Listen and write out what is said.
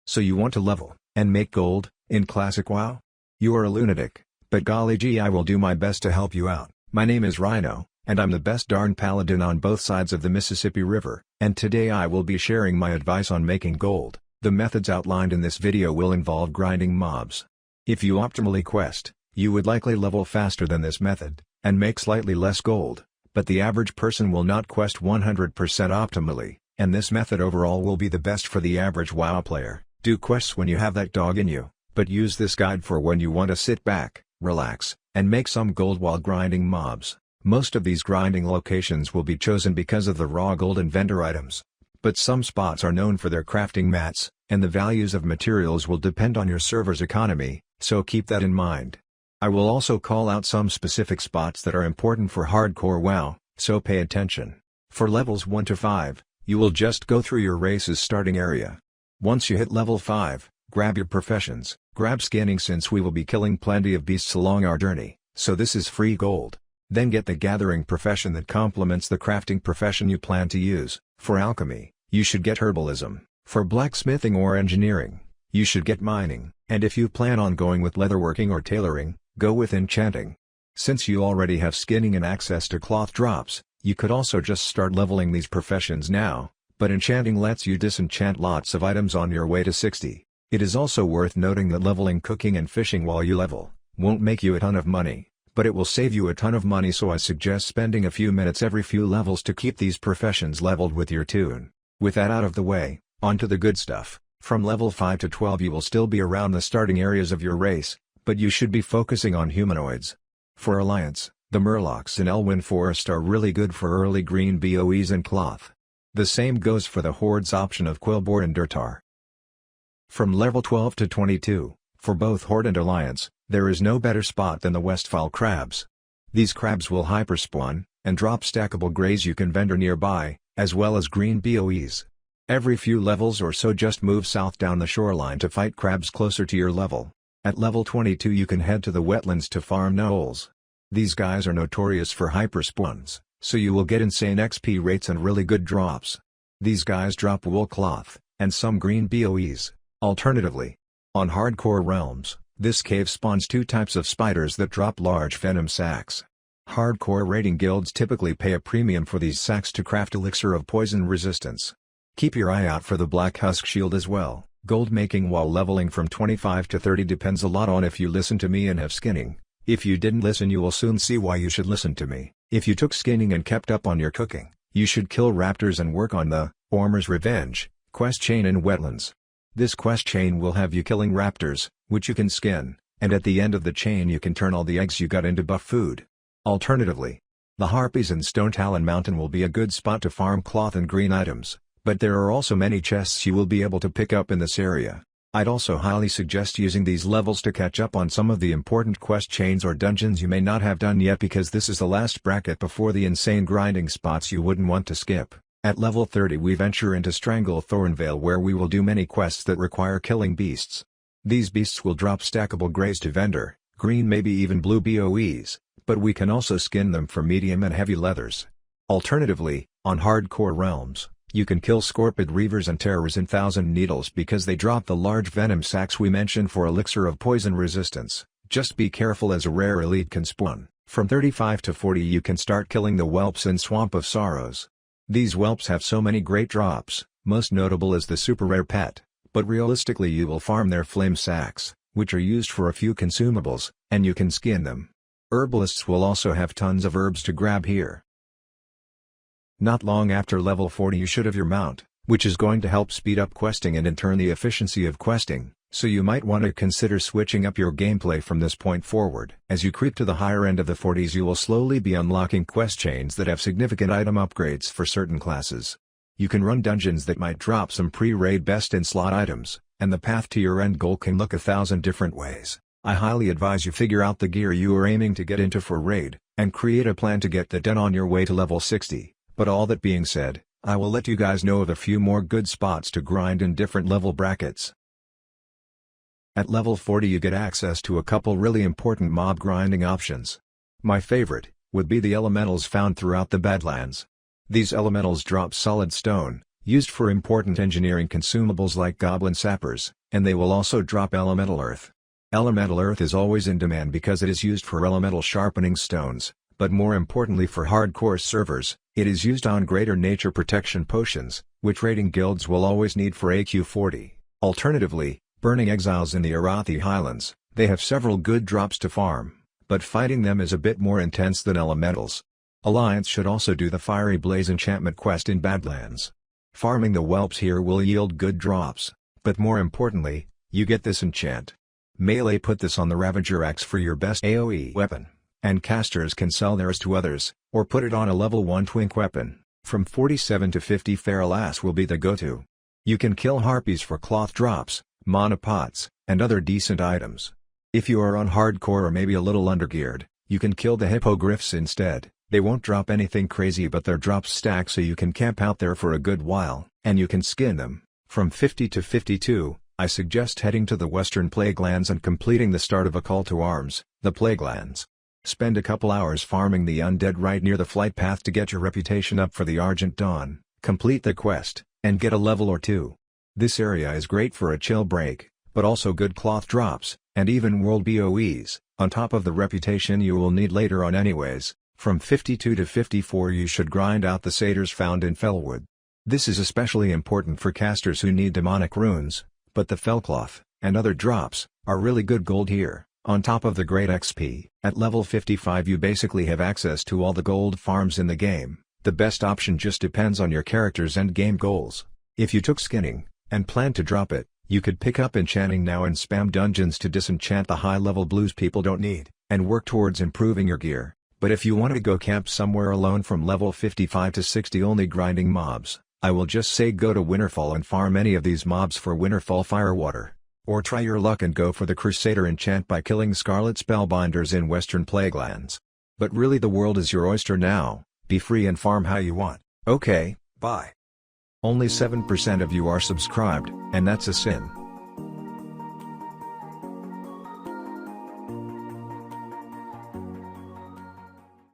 So you want to level, and make gold, in Classic WoW? You are a lunatic, but golly gee, I will do my best to help you out. My name is Ryno, and I'm the best darn paladin on both sides of the Mississippi River, and today I will be sharing my advice on making gold. The methods outlined in this video will involve grinding mobs. If you optimally quest, you would likely level faster than this method, and make slightly less gold, but the average person will not quest 100% optimally, and this method overall will be the best for the average WoW player. Do quests when you have that dog in you, but use this guide for when you want to sit back, relax, and make some gold while grinding mobs. Most of these grinding locations will be chosen because of the raw gold and vendor items, but some spots are known for their crafting mats, and the values of materials will depend on your server's economy, so keep that in mind. I will also call out some specific spots that are important for hardcore WoW, so pay attention. For levels 1 to 5, you will just go through your race's starting area. Once you hit level 5, grab your professions, grab skinning since we will be killing plenty of beasts along our journey, so this is free gold. Then get the gathering profession that complements the crafting profession you plan to use. For alchemy, you should get herbalism. For blacksmithing or engineering, you should get mining, and if you plan on going with leatherworking or tailoring, go with enchanting. Since you already have skinning and access to cloth drops, you could also just start leveling these professions now, but enchanting lets you disenchant lots of items on your way to 60. It is also worth noting that leveling cooking and fishing while you level won't make you a ton of money, but it will save you a ton of money, so I suggest spending a few minutes every few levels to keep these professions leveled with your tune. With that out of the way, on to the good stuff. From level 5 to 12 you will still be around the starting areas of your race, but you should be focusing on humanoids. For Alliance, the Murlocs in Elwyn Forest are really good for early green BOEs and cloth. The same goes for the Horde's option of Quillboar and Durtar. From level 12 to 22, for both Horde and Alliance, there is no better spot than the Westfall crabs. These crabs will hyperspawn, and drop stackable grays you can vendor nearby, as well as green BOEs. Every few levels or so just move south down the shoreline to fight crabs closer to your level. At level 22 you can head to the wetlands to farm gnolls. These guys are notorious for hyperspawns, so you will get insane XP rates and really good drops. These guys drop wool cloth, and some green BOEs. Alternatively, on hardcore realms, this cave spawns two types of spiders that drop large venom sacs. Hardcore raiding guilds typically pay a premium for these sacs to craft elixir of poison resistance. Keep your eye out for the black husk shield as well. Gold making while leveling from 25 to 30 depends a lot on if you listen to me and have skinning. If you didn't listen, you will soon see why you should listen to me. If you took skinning and kept up on your cooking, you should kill raptors and work on the Ormer's Revenge quest chain in wetlands. This quest chain will have you killing raptors, which you can skin, and at the end of the chain you can turn all the eggs you got into buff food. Alternatively, the Harpies in Stone Talon Mountain will be a good spot to farm cloth and green items, but there are also many chests you will be able to pick up in this area. I'd also highly suggest using these levels to catch up on some of the important quest chains or dungeons you may not have done yet, because this is the last bracket before the insane grinding spots you wouldn't want to skip. At level 30 we venture into Strangle Thornvale, where we will do many quests that require killing beasts. These beasts will drop stackable grays to vendor, green maybe even blue BOEs, but we can also skin them for medium and heavy leathers. Alternatively, on hardcore realms, you can kill Scorpid Reavers and Terrors in Thousand Needles because they drop the large venom sacs we mentioned for elixir of poison resistance. Just be careful as a rare elite can spawn. From 35 to 40 you can start killing the whelps in Swamp of Sorrows. These whelps have so many great drops, most notable is the super rare pet, but realistically you will farm their flame sacs, which are used for a few consumables, and you can skin them. Herbalists will also have tons of herbs to grab here. Not long after level 40 you should have your mount, which is going to help speed up questing and in turn the efficiency of questing, so you might want to consider switching up your gameplay from this point forward. As you creep to the higher end of the 40s you will slowly be unlocking quest chains that have significant item upgrades for certain classes. You can run dungeons that might drop some pre-raid best-in-slot items, and the path to your end goal can look 1,000 different ways. I highly advise you figure out the gear you are aiming to get into for raid, and create a plan to get that done on your way to level 60. But all that being said, I will let you guys know of a few more good spots to grind in different level brackets. At level 40 you get access to a couple really important mob grinding options. My favorite would be the elementals found throughout the Badlands. These elementals drop solid stone, used for important engineering consumables like goblin sappers, and they will also drop elemental earth. Elemental earth is always in demand because it is used for elemental sharpening stones, but more importantly for hardcore servers, it is used on greater nature protection potions, which raiding guilds will always need for AQ40. Alternatively, burning exiles in the Arathi Highlands, they have several good drops to farm, but fighting them is a bit more intense than elementals. Alliance should also do the Fiery Blaze enchantment quest in Badlands. Farming the whelps here will yield good drops, but more importantly, you get this enchant. Melee put this on the Ravager axe for your best AoE weapon, and casters can sell theirs to others, or put it on a level 1 twink weapon. From 47 to 50 feral ass will be the go-to. You can kill harpies for cloth drops, mana pots, and other decent items. If you are on hardcore or maybe a little undergeared, you can kill the hippogriffs instead. They won't drop anything crazy but their drops stack so you can camp out there for a good while, and you can skin them. From 50 to 52, I suggest heading to the Western Plaguelands and completing the start of a call to arms, the Plaguelands. Spend a couple hours farming the undead right near the flight path to get your reputation up for the Argent Dawn, complete the quest, and get a level or two. This area is great for a chill break, but also good cloth drops, and even world BOEs, on top of the reputation you will need later on anyways. From 52 to 54 you should grind out the satyrs found in Fellwood. This is especially important for casters who need demonic runes, but the Fellcloth, and other drops, are really good gold here. On top of the great XP, at level 55 you basically have access to all the gold farms in the game. The best option just depends on your character's endgame goals. If you took skinning, and plan to drop it, you could pick up enchanting now and spam dungeons to disenchant the high-level blues people don't need, and work towards improving your gear. But if you want to go camp somewhere alone from level 55 to 60 only grinding mobs, I will just say go to Winterfall and farm any of these mobs for Winterfall Firewater. Or try your luck and go for the Crusader enchant by killing Scarlet Spellbinders in Western Plaguelands. But really the world is your oyster now, be free and farm how you want. Okay, bye. Only 7% of you are subscribed, and that's a sin.